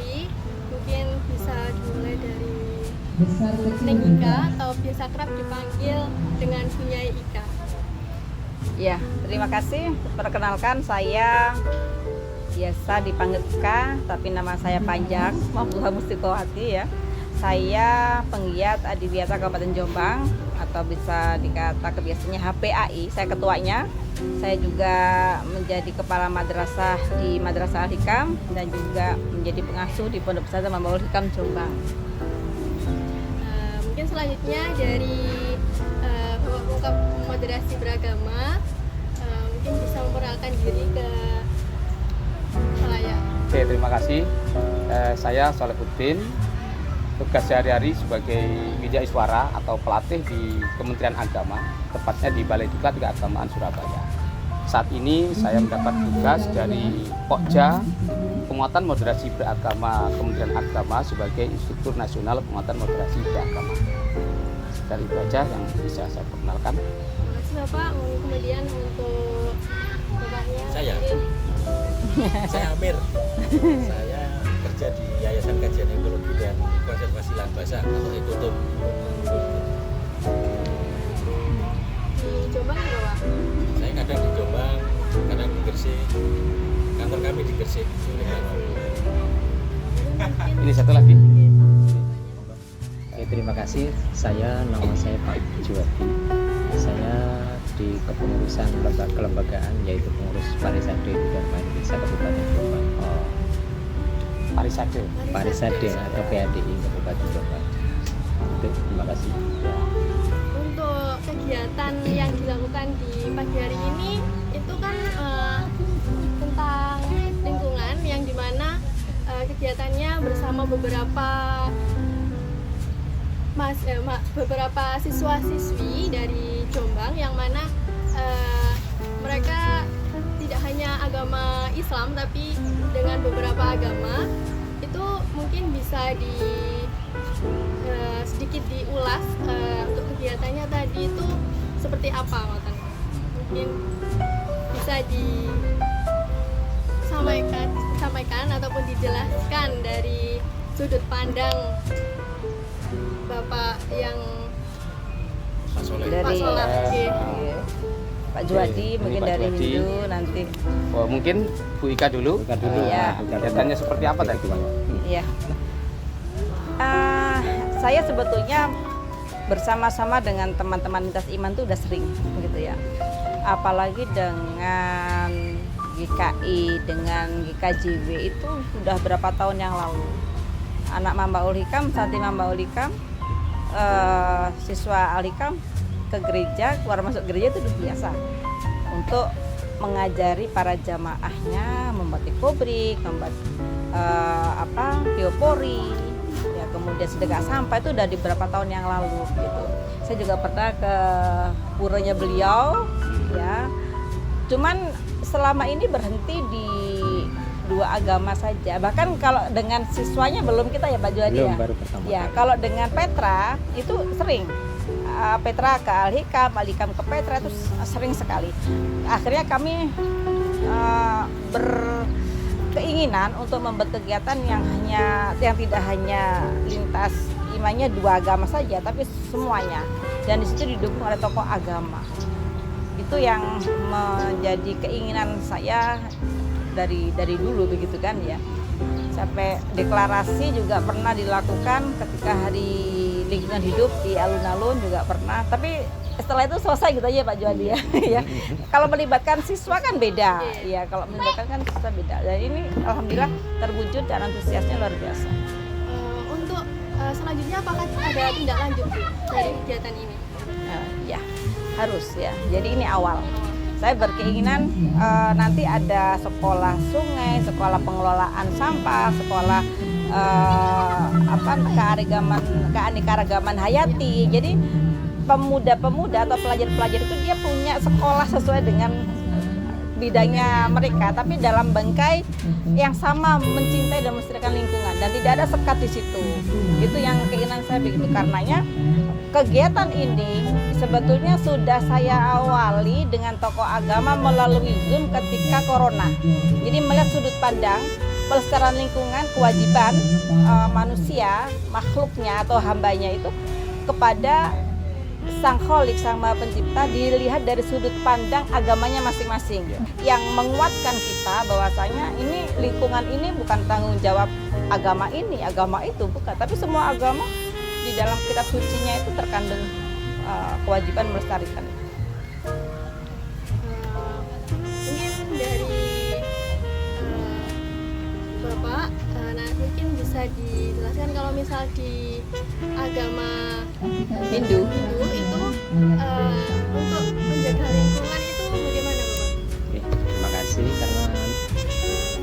sendiri mungkin bisa dimulai dari Neng Ika atau biasa kerap dipanggil dengan Bunyai Ika. Ya, terima kasih. Perkenalkan, saya biasa dipanggil Ika, tapi nama saya panjang, Mahfudzah Mustiqowati ya. Saya penggiat Adiwiyata Kabupaten Jombang atau bisa dikata kebiasaannya HPAI. Saya ketuanya. Saya juga menjadi kepala madrasah di Madrasah Al-Hikam dan juga menjadi pengasuh di Pondok Pesantren Mambaul Hikam Jombang. Mungkin selanjutnya dari Bapak Pengkap Moderasi Beragama mungkin bisa memperkenalkan diri ke khalayak. Oke, terima kasih. Saya Sholihuddin, tugas sehari-hari sebagai widya iswara atau pelatih di Kementerian Agama, tepatnya di Balai Diklat Keagamaan Surabaya. Saat ini saya mendapat tugas dari Pokja Penguatan Moderasi Beragama Kementerian Agama sebagai Instruktur Nasional Penguatan Moderasi Beragama. Dari itu aja yang bisa saya perkenalkan. Terima kasih Bapak. Kemudian untuk Bapaknya Saya Amir. Saya kerja di Yayasan Kajian Ekologi dan Konservasi Lahan Basah atau Ekotum. di Jombang ya Bapak? Saya kadang di Jombang, kadang di Gresik. Kantor kami di Gresik. Ini satu lagi. Oke, terima kasih. Nama saya Pak Juwadi. Saya di kepengurusan kelembagaan yaitu pengurus Parisade dan Desa Kabupaten Jombang. Parisade. Parisade atau PADI Kabupaten Jombang. Oke, terima kasih. Untuk kegiatan yang dilakukan di pagi hari ini itu kan tentang lingkungan yang dimana kegiatannya bersama beberapa siswa-siswi dari Jombang yang mana mereka tidak hanya agama Islam tapi dengan beberapa agama. Itu mungkin bisa sedikit diulas untuk kegiatannya tadi itu seperti apa ngoten. Mungkin bisa disampaikan ataupun dijelaskan dari sudut pandang Bapak yang Pak Soleh. Dari Pak Soleh, oke. Pak Juwadi, Ini mungkin Pak dari Juwadi. Hindu nanti. Oh, mungkin Bu Ika dulu. Iya. Kegiatannya seperti apa tadi? Iya. Saya sebetulnya bersama-sama dengan teman-teman lintas iman itu udah sering gitu ya. Apalagi dengan GKI, dengan GKJW itu sudah berapa tahun yang lalu. Anak Mambaul Hikam, santri Mambaul Hikam, siswa Al-Hikam ke gereja, keluar masuk gereja itu udah biasa untuk mengajari para jamaahnya membuat ekobrik, membuat biopori, ya kemudian sedekah sampah itu udah di beberapa tahun yang lalu gitu. Saya juga pernah ke puranya beliau, ya. Cuman selama ini berhenti di dua agama saja. Bahkan kalau dengan siswanya belum kita ya Pak Juwadi Belum, ya. baru pertama Ya, kali. kalau dengan Petra itu sering. Petra ke Al-Hikam, Al-Hikam ke Petra itu sering sekali. Akhirnya kami berkeinginan untuk membuat kegiatan yang tidak hanya lintas imannya dua agama saja, tapi semuanya. Dan di situ didukung oleh tokoh agama. Itu yang menjadi keinginan saya dari dulu begitu kan ya. Sampai deklarasi juga pernah dilakukan ketika hari lingkungan hidup di alun-alun juga pernah. Tapi setelah itu selesai gitu aja Pak Juwadi ya. Ya. Kalau melibatkan siswa kan beda. Ya, kalau melibatkan kan siswa beda. Dan ini alhamdulillah terwujud dan antusiasnya luar biasa. Untuk selanjutnya apakah ada tindak lanjut Bu, dari kegiatan ini? Ya, harus ya. Jadi ini awal. Saya berkeinginan nanti ada sekolah sungai, sekolah pengelolaan sampah, sekolah keanekaragaman hayati. Jadi pemuda-pemuda atau pelajar-pelajar itu dia punya sekolah sesuai dengan bidangnya mereka, tapi dalam bingkai yang sama mencintai dan melestarikan lingkungan dan tidak ada sekat di situ. Itu yang keinginan saya begitu. Karenanya kegiatan ini sebetulnya sudah saya awali dengan tokoh agama melalui Zoom ketika Corona. Jadi melihat sudut pandang pelestarian lingkungan kewajiban manusia, makhluknya atau hambanya itu kepada Sang Kholik, Sang Maha Pencipta, dilihat dari sudut pandang agamanya masing-masing, yang menguatkan kita bahwasanya ini lingkungan ini bukan tanggung jawab agama ini, agama itu, bukan, tapi semua agama di dalam kitab sucinya itu terkandung kewajiban melestarikan. Mungkin dari Bapak, nah mungkin bisa dijelaskan kalau misal di agama Hindu itu untuk menjaga lingkungan itu bagaimana Bapak? Oke, terima kasih. Karena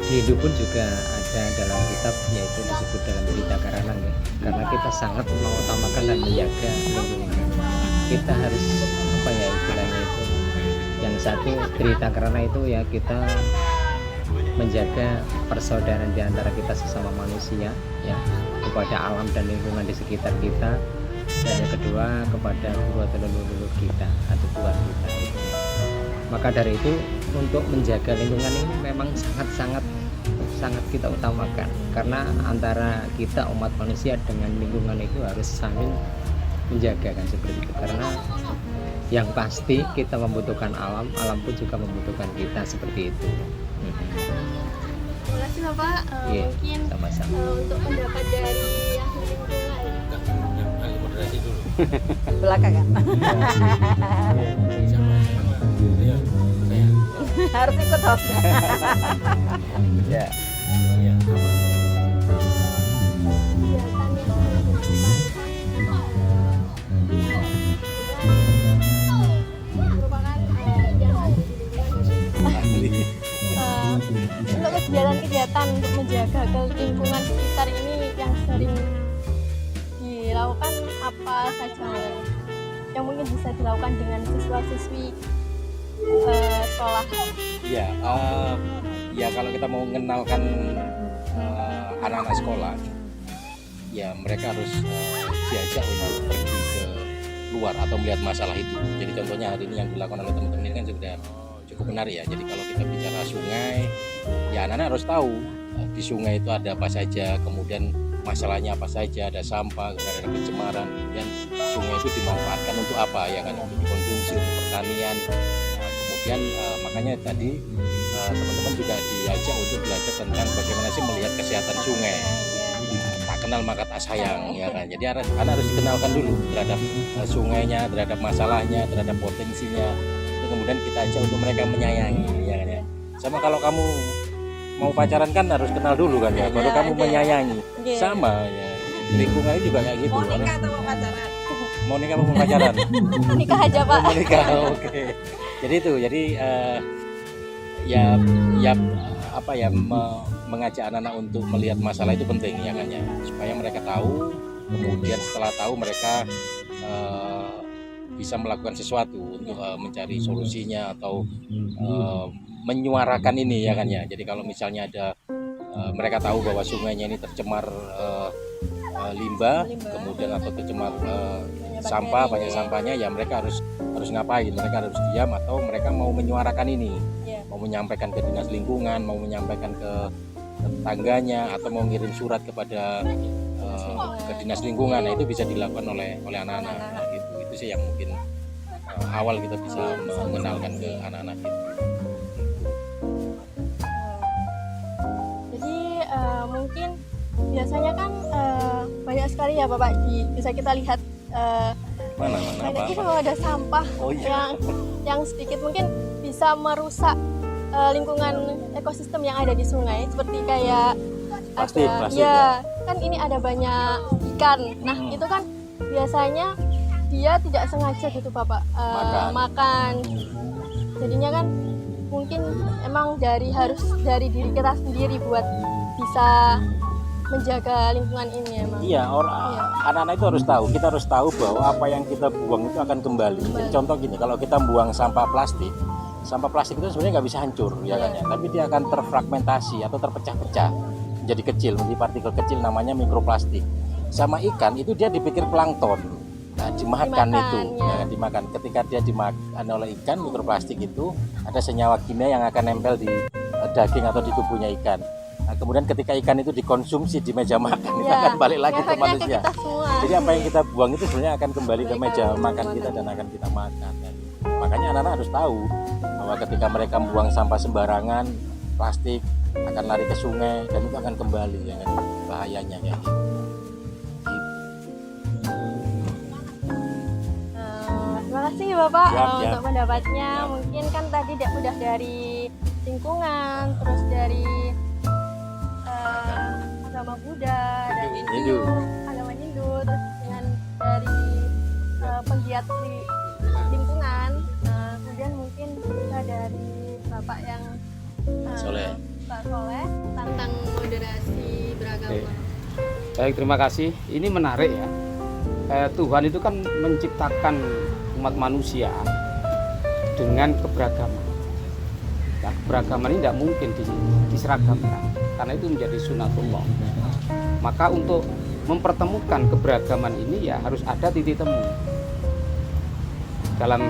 di Hindu pun juga ada dalam kitab, yaitu disebut dalam Cerita Karanang ya. Karena kita sangat mengutamakan dan menjaga lingkungan. Kita harus apa ya istilahnya itu. Yang satu Cerita Karanang itu ya kita menjaga persaudaraan di antara kita sesama manusia ya, kepada alam dan lingkungan di sekitar kita, dan yang kedua kepada guru atau leluhur kita atau Tuhan kita. Maka dari itu untuk menjaga lingkungan ini memang sangat kita utamakan, karena antara kita umat manusia dengan lingkungan itu harus saling menjaga kan seperti itu. Karena yang pasti kita membutuhkan alam, alam pun juga membutuhkan kita seperti itu. Terima kasih Bapak. Mungkin Sama-sama. untuk pendapat dari ahli lingkungan. Yang ahli moderasi dulu. belakangan Iya, saya. harus ikut hostnya. Ya. Iya, sama. Kegiatan yang merupakan yang ahli di lingkungan. Untuk kegiatan-kegiatan untuk menjaga lingkungan sekitar ini yang sering dilakukan apa saja yang mungkin bisa dilakukan dengan siswa-siswi sekolah? Ya, ya kalau kita mau mengenalkan anak-anak sekolah, ya mereka harus diajak untuk pergi ke luar atau melihat masalah itu. Jadi contohnya hari ini yang dilakukan oleh teman-teman ini kan sudah cukup menarik ya. Jadi kalau kita bicara sungai, ya anak-anak harus tahu di sungai itu ada apa saja, kemudian masalahnya apa saja, ada sampah, kemudian ada pencemaran, kemudian sungai itu dimanfaatkan untuk apa, ya kan, untuk dikonsumsi, untuk pertanian. Nah, kemudian makanya tadi teman-teman juga diajak untuk belajar tentang bagaimana sih melihat kesehatan sungai. Tak kenal maka tak sayang, ya kan. Jadi anak harus dikenalkan dulu terhadap sungainya, terhadap masalahnya, terhadap potensinya. Itu kemudian kita ajak untuk mereka menyayangi, ya kan ya. Sama kalau kamu mau pacaran kan harus kenal dulu kan ya, baru kamu menyayangi. Sama ya, lingkungan juga kayak gitu. Mau nikah atau mau pacaran? Mau nikah atau mau pacaran? Nikah aja Pak. Mau nikah, oke. Jadi itu, jadi ya apa ya, mengajak anak-anak untuk melihat masalah itu penting ya kan ya, supaya mereka tahu, kemudian setelah tahu mereka bisa melakukan sesuatu untuk mencari solusinya atau menyuarakan ini ya kan ya. Jadi kalau misalnya ada mereka tahu bahwa sungainya ini tercemar limbah, kemudian atau tercemar sampah, banyak sampahnya, ya mereka harus ngapain? Mereka harus diam atau mereka mau menyuarakan ini, mau menyampaikan ke dinas lingkungan, mau menyampaikan ke tetangganya, atau mau ngirim surat kepada ke dinas lingkungan. Nah, itu bisa dilakukan oleh anak-anak. Nah, itu sih yang mungkin awal kita bisa mengenalkan ke anak-anak itu. Jadi mungkin biasanya kan banyak sekali ya Bapak, bisa kita lihat Mana banyak apa? itu ada sampah Oh, iya. yang sedikit mungkin bisa merusak lingkungan ekosistem yang ada di sungai, seperti kayak Plastik, ada plastik, ya kan ini ada banyak ikan. Nah itu kan biasanya dia tidak sengaja gitu Bapak makan. Jadinya kan mungkin emang harus dari diri kita sendiri buat bisa menjaga lingkungan ini emang. Iya, anak-anak itu harus tahu. Kita harus tahu bahwa apa yang kita buang itu akan kembali. Jadi contoh gini, kalau kita buang sampah plastik itu sebenarnya nggak bisa hancur, ya kan ya. Tapi dia akan terfragmentasi atau terpecah-pecah jadi kecil, menjadi partikel kecil, namanya mikroplastik. Sama ikan itu dia dipikir plankton. Nah, dimakan itu, ya, dimakan. Ketika dia dimakan oleh ikan, mikroplastik itu ada senyawa kimia yang akan nempel di daging atau di tubuhnya ikan. Nah, kemudian ketika ikan itu dikonsumsi di meja makan, itu Ya, akan balik lagi ke efeknya manusia. kita semua. Jadi apa yang kita buang itu sebenarnya akan kembali ke meja Kembali ke makan meja kita makan. dan akan kita makan. Dan makanya anak-anak harus tahu bahwa ketika mereka membuang sampah sembarangan, plastik akan lari ke sungai dan itu akan kembali ya kan, bahayanya ya. Terima kasih Bapak Siap, siap. untuk pendapatnya. Siap. Mungkin kan tadi udah dari lingkungan, terus dari agama Buddha, dan Hindu. agama Hindu, terus dengan dari penggiat lingkungan. Kemudian mungkin bisa dari Bapak yang Soleh. Pak Soleh tentang moderasi beragama. Oke. Baik, terima kasih. Ini menarik ya. Tuhan itu kan menciptakan umat manusia dengan keberagaman. Nah, keberagaman ini tidak mungkin diseragamkan karena itu menjadi sunatullah. Maka untuk mempertemukan keberagaman ini ya harus ada titik temu. Dalam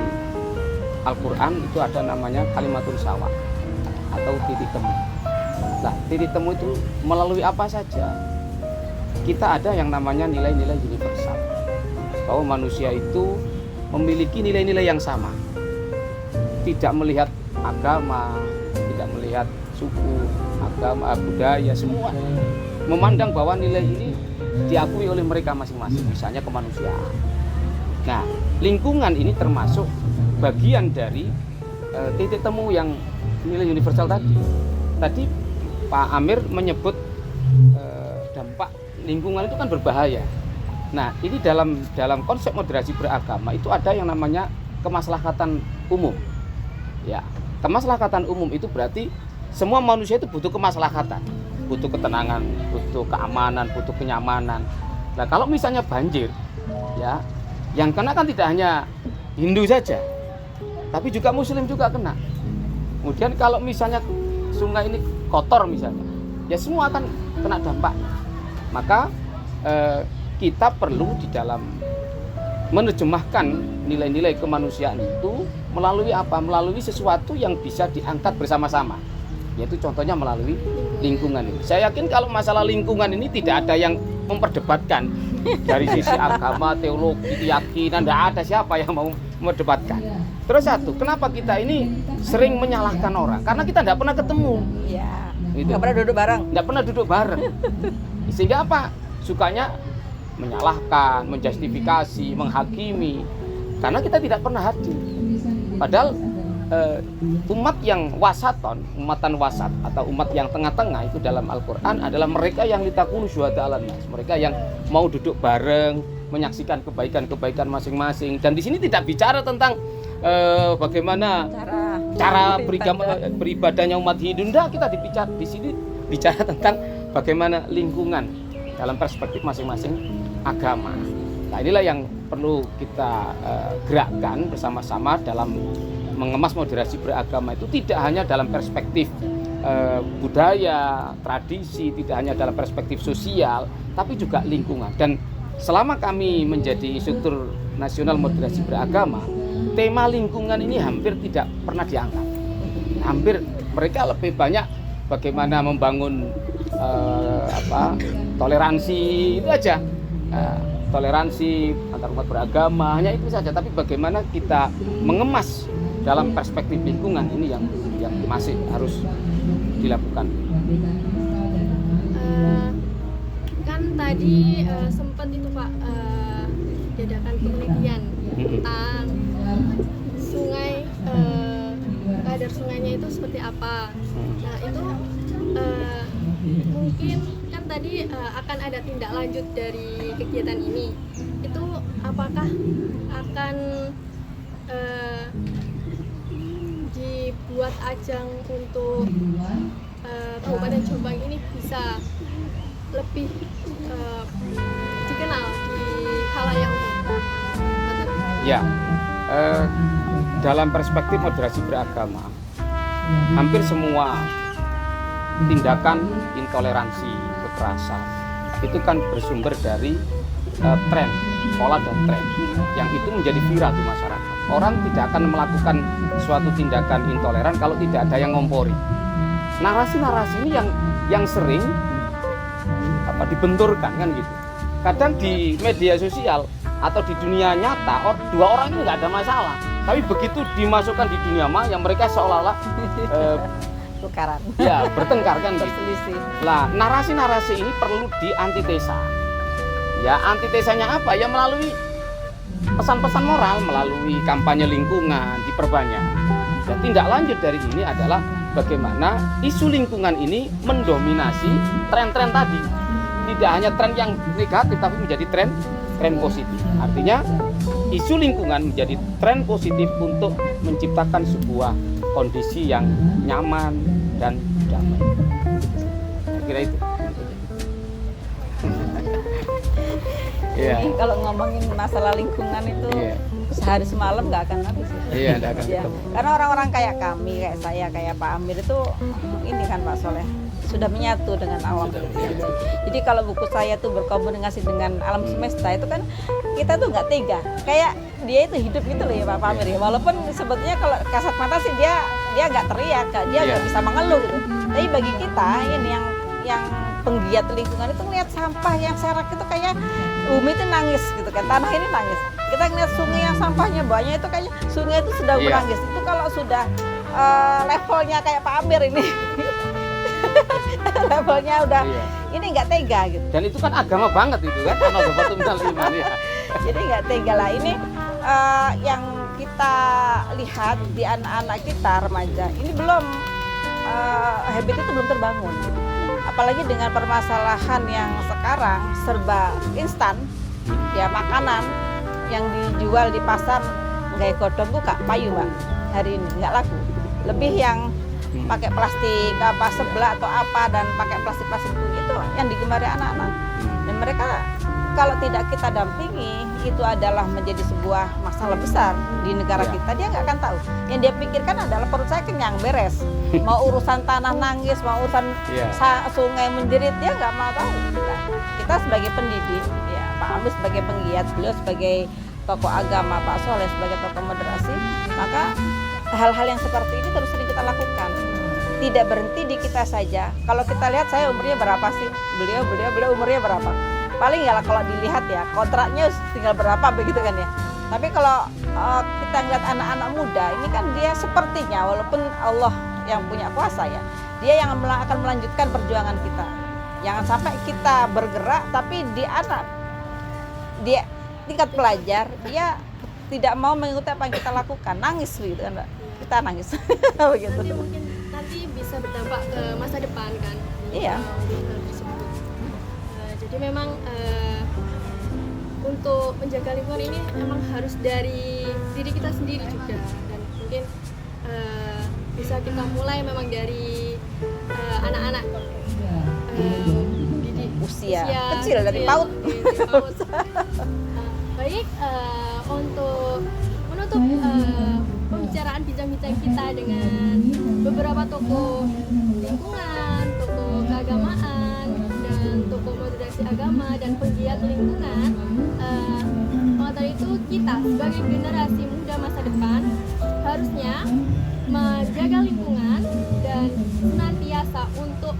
Al-Quran itu ada namanya kalimatun sawa atau titik temu. Nah, titik temu itu melalui apa saja? Kita ada yang namanya nilai-nilai universal, bahwa manusia itu memiliki nilai-nilai yang sama, tidak melihat agama, tidak melihat suku, agama, budaya, semua memandang bahwa nilai ini diakui oleh mereka masing-masing, misalnya kemanusiaan. Nah, lingkungan ini termasuk bagian dari titik temu yang nilai universal tadi. Tadi Pak Amir menyebut dampak lingkungan itu kan berbahaya. Nah, ini dalam konsep moderasi beragama itu ada yang namanya kemaslahatan umum. Ya, kemaslahatan umum itu berarti semua manusia itu butuh kemaslahatan, butuh ketenangan, butuh keamanan, butuh kenyamanan. Nah, kalau misalnya banjir, ya, yang kena kan tidak hanya Hindu saja, tapi juga Muslim juga kena. Kemudian kalau misalnya sungai ini kotor misalnya, ya semua akan kena dampaknya. Maka kita perlu di dalam menerjemahkan nilai-nilai kemanusiaan itu melalui apa? Melalui sesuatu yang bisa diangkat bersama-sama, yaitu contohnya melalui lingkungan ini. Saya yakin kalau masalah lingkungan ini tidak ada yang memperdebatkan dari sisi agama, teologi, keyakinan, tidak ada siapa yang mau memperdebatkan. Terus satu, kenapa kita ini sering menyalahkan orang? Karena kita tidak pernah ketemu. Iya. Gitu. Nggak pernah duduk bareng. Tidak pernah duduk bareng. Sehingga apa? Sukanya menyalahkan, menjustifikasi, menghakimi. Karena kita tidak pernah hadir. Padahal umat yang wasaton, umatan wasat atau umat yang tengah-tengah itu dalam Al-Quran adalah mereka yang litakunu syuhada 'alan nas, mereka yang mau duduk bareng, menyaksikan kebaikan-kebaikan masing-masing. Dan di sini tidak bicara tentang bagaimana cara beribadahnya umat Hindu. Kita di sini bicara tentang bagaimana lingkungan dalam perspektif masing-masing agama. Nah, inilah yang perlu kita gerakkan bersama-sama dalam mengemas moderasi beragama itu, tidak hanya dalam perspektif budaya, tradisi, tidak hanya dalam perspektif sosial, tapi juga lingkungan. Dan selama kami menjadi instruktur nasional moderasi beragama, tema lingkungan ini hampir tidak pernah diangkat. Hampir mereka lebih banyak bagaimana membangun toleransi, itu aja. Toleransi antar umat beragama, hanya itu saja. Tapi bagaimana kita mengemas dalam perspektif lingkungan ini yang masih harus dilakukan. Kan tadi sempat itu Pak diadakan penelitian tentang sungai, kadar sungainya itu seperti apa. Nah itu mungkin kan tadi akan ada tindak lanjut dari kegiatan ini. Itu apakah akan dibuat ajang untuk Kabupaten Jombang ini bisa lebih dikenal di khalayak umum? Ya, dalam perspektif moderasi beragama, hampir semua tindakan intoleransi, kekerasan itu kan bersumber dari tren, pola dan tren yang itu menjadi viral di masyarakat. Orang tidak akan melakukan suatu tindakan intoleran kalau tidak ada yang ngompori. Narasi-narasi ini yang yang sering dibenturkan kan gitu. Kadang di media sosial atau di dunia nyata dua orang ini nggak ada masalah, tapi begitu dimasukkan di dunia maya mereka seolah-olah tukaran. Ya bertengkar kan gitu. Berselisih. Nah, narasi-narasi ini perlu diantitesa. Ya, antitesanya apa? Ya melalui pesan-pesan moral, melalui kampanye lingkungan diperbanyak. Dan tindak lanjut dari ini adalah bagaimana isu lingkungan ini mendominasi tren-tren tadi. Tidak hanya tren yang negatif, tapi menjadi tren positif. Artinya, isu lingkungan menjadi tren positif untuk menciptakan sebuah kondisi yang nyaman dan damai. Kira itu. Ini kalau ngomongin masalah lingkungan itu sehari semalam nggak akan habis. Iya, nggak akan Ya. ketemu. Karena orang-orang kayak kami, kayak saya, kayak Pak Amir itu ini kan Pak Soleh sudah menyatu dengan alam. Jadi kalau buku saya tuh berkomunikasi dengan alam semesta itu kan kita tuh nggak tega. Kayak dia itu hidup gitu loh ya Pak Amir ya. Walaupun sebetulnya kalau kasat mata sih dia nggak teriak, dia nggak bisa mengeluh gitu. Tapi bagi kita ini yang penggiat lingkungan itu ngeliat sampah yang serak itu kayak bumi itu nangis gitu kan, tanah ini nangis. Kita ngeliat sungai yang sampahnya banyak itu kayak sungai itu sudah menangis. Itu kalau sudah levelnya kayak Pak Amir ini levelnya udah ini nggak tega gitu. Dan itu kan agama banget itu kan, An-Nadhafatu minal iman ya. Jadi nggak tega lah ini yang kita lihat di anak-anak kita remaja ini belum habit itu belum terbangun. Apalagi dengan permasalahan yang sekarang serba instan, ya makanan yang dijual di pasar nggak godong tuh kak payu mbak hari ini nggak laku. Lebih yang pakai plastik apa sebelah atau apa dan pakai plastik itu yang digemari anak-anak. Dan mereka kalau tidak kita dampingi itu adalah menjadi sebuah masalah besar di negara kita. Dia nggak akan tahu. Yang dia pikirkan adalah perut saya kenyang beres. Mau urusan tanah nangis, mau urusan sungai menjerit, dia nggak mau tahu. Kita sebagai pendidik, ya Pak Amir sebagai penggiat, beliau sebagai tokoh agama, Pak Soleh sebagai tokoh moderasi, maka hal-hal yang seperti ini terus sering kita lakukan. Tidak berhenti di kita saja. Kalau kita lihat saya umurnya berapa sih? Beliau umurnya berapa? Paling ya kalau dilihat ya kontraknya tinggal berapa begitu kan ya. Tapi kalau kita ngeliat anak-anak muda ini kan dia sepertinya walaupun Allah yang punya kuasa ya, dia yang akan melanjutkan perjuangan kita. Jangan sampai kita bergerak tapi dia tingkat pelajar dia tidak mau mengikuti apa yang kita lakukan, nangis gitu kan Mbak. Kita nangis begitu. Nanti bisa berdampak ke masa depan kan. Iya. Jadi memang untuk menjaga lingkungan ini memang harus dari diri kita sendiri juga, dan mungkin bisa kita mulai memang dari anak-anak usia kecil dari PAUD. Baik, untuk menutup pembicaraan bincang-bincang kita dengan beberapa tokoh lingkungan, tokoh keagamaan, dan tokoh moderasi agama dan penggiat lingkungan. Maka dari itu kita sebagai generasi muda masa depan harusnya menjaga lingkungan dan senantiasa untuk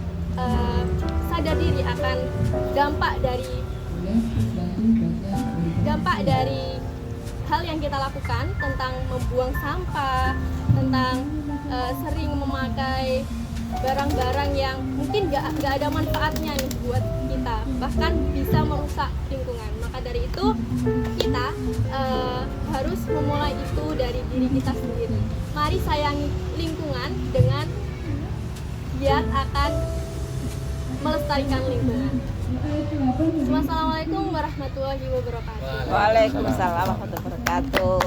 sadar diri akan dampak dari hal yang kita lakukan tentang membuang sampah, tentang sering memakai barang-barang yang mungkin nggak ada manfaatnya nih buat kita, bahkan bisa merusak lingkungan. Maka dari itu kita harus memulai itu dari diri kita sendiri. Mari sayangi lingkungan dengan giat akan melestarikan lingkungan. Wassalamualaikum warahmatullahi wabarakatuh. Waalaikumsalam warahmatullahi wabarakatuh.